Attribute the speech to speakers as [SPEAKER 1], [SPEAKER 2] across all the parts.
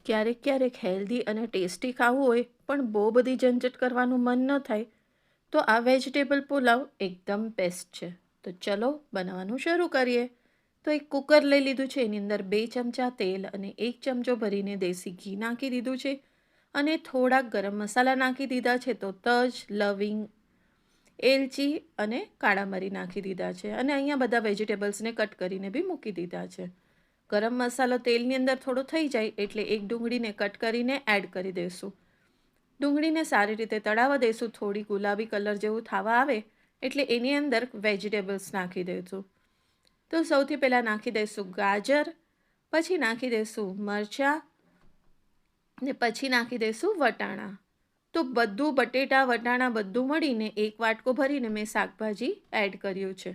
[SPEAKER 1] ક્યારેક ક્યારેક હેલ્ધી અને ટેસ્ટી ખાવું હોય પણ બહુ બધી ઝંઝટ કરવાનું મન ન થાય તો આ વેજીટેબલ પુલાવ એકદમ બેસ્ટ છે. તો ચલો બનાવવાનું શરૂ કરીએ. તો એક કુકર લઈ લીધું છે, એની અંદર 2 ચમચા તેલ અને 1 ચમચો ભરીને દેશી ઘી નાખી દીધું છે અને થોડાક ગરમ મસાલા નાખી દીધા છે. તો તજ, લવિંગ, એલચી અને કાળા મરી નાખી દીધા છે અને અહીંયા બધા વેજીટેબલ્સને કટ કરીને બી મૂકી દીધા છે. ગરમ મસાલો તેલની અંદર થોડો થઈ જાય એટલે એક ડુંગળીને કટ કરીને એડ કરી દઈશું. ડુંગળીને સારી રીતે તળાવવા દઈશું. થોડી ગુલાબી કલર જેવું થવા આવે એટલે એની અંદર વેજીટેબલ્સ નાખી દઈશું. તો સૌથી પહેલાં નાખી દઈશું ગાજર, પછી નાખી દઈશું મરચાં ને પછી નાખી દઈશું વટાણા. તો બધું બટેટા વટાણા બધું મળીને એક વાટકો ભરીને મેં શાકભાજી એડ કર્યું છે.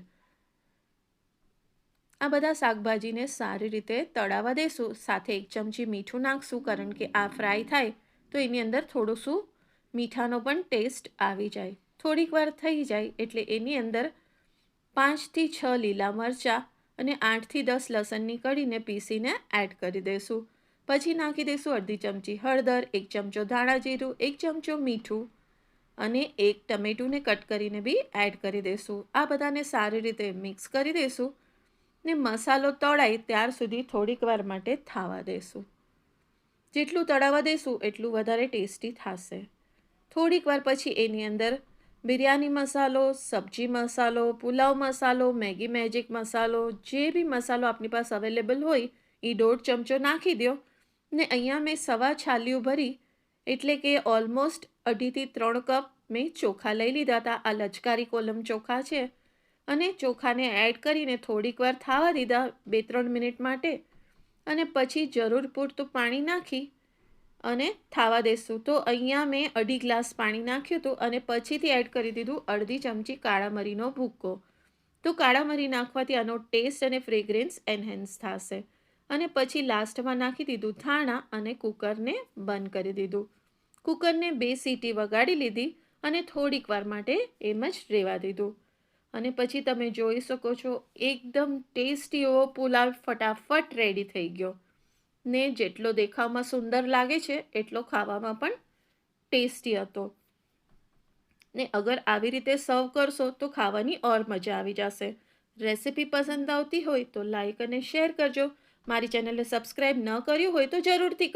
[SPEAKER 1] આ બધા શાકભાજીને સારી રીતે તળાવવા દઈશું. સાથે 1 ચમચી મીઠું નાખશું, કારણ કે આ ફ્રાય થાય તો એની અંદર થોડું શું મીઠાનો પણ ટેસ્ટ આવી જાય. થોડીક વાર થઈ જાય એટલે એની અંદર 5થી 6 લીલા મરચાં અને 8થી 10 લસણની કળીને પીસીને એડ કરી દઈશું. પછી નાખી દઈશું અડધી ચમચી હળદર, 1 ચમચો ધાણા જીરું, 1 ચમચો મીઠું અને 1 ટમેટુંને કટ કરીને બી એડ કરી દઈશું. આ બધાને સારી રીતે મિક્સ કરી દઈશું ને મસાલો તળાય ત્યાર સુધી થોડીક વાર માટે થવા દઈશું. જેટલું તળાવવા દઈશું એટલું વધારે ટેસ્ટી થશે. થોડીક વાર પછી એની અંદર બિરયાની મસાલો, સબ્જી મસાલો, પુલાવ મસાલો, મેગી મેજિક મસાલો, જે બી મસાલો આપણી પાસે અવેલેબલ હોય એ 1.5 ચમચો નાખી દો ને અહીંયા મેં સવા છાલિયું ભરી એટલે કે ઓલમોસ્ટ 2.5થી 3 કપ મેં ચોખા લઈ લીધા હતા. આ લચકારી કોલમ ચોખા છે અને ચોખાને એડ કરીને થોડીક વાર થવા દીધા 2-3 મિનિટ માટે અને પછી જરૂર પૂરતું પાણી નાખી અને થવા દઈશું. તો અહીંયા મેં 2.5 ગ્લાસ પાણી નાખ્યું હતું અને પછીથી એડ કરી દીધું અડધી ચમચી કાળા મરીનો ભૂક્કો. તો કાળા મરી નાખવાથી આનો ટેસ્ટ અને ફ્રેગ્રન્સ એન્હેન્સ થશે. અને પછી લાસ્ટમાં નાખી દીધું ધાણા અને કુકરને બંધ કરી દીધું. કુકરને 2 સીટી વગાડી લીધી અને થોડીક વાર માટે એમ જ રહેવા દીધું. અને પછી તમે જોઈ શકો છો એકદમ ટેસ્ટી એવો પુલાવ ફટાફટ રેડી થઈ ગયો ને જેટલો દેખાવમાં સુંદર લાગે છે એટલો ખાવામાં પણ ટેસ્ટી હતો. ને અગર આવી રીતે સર્વ કરશો તો ખાવાની ઓર મજા આવી જશે. રેસિપી પસંદ આવતી હોય તો લાઈક અને શેર કરજો. મારી ચેનલને સબસ્ક્રાઈબ ન કર્યું હોય તો જરૂરથી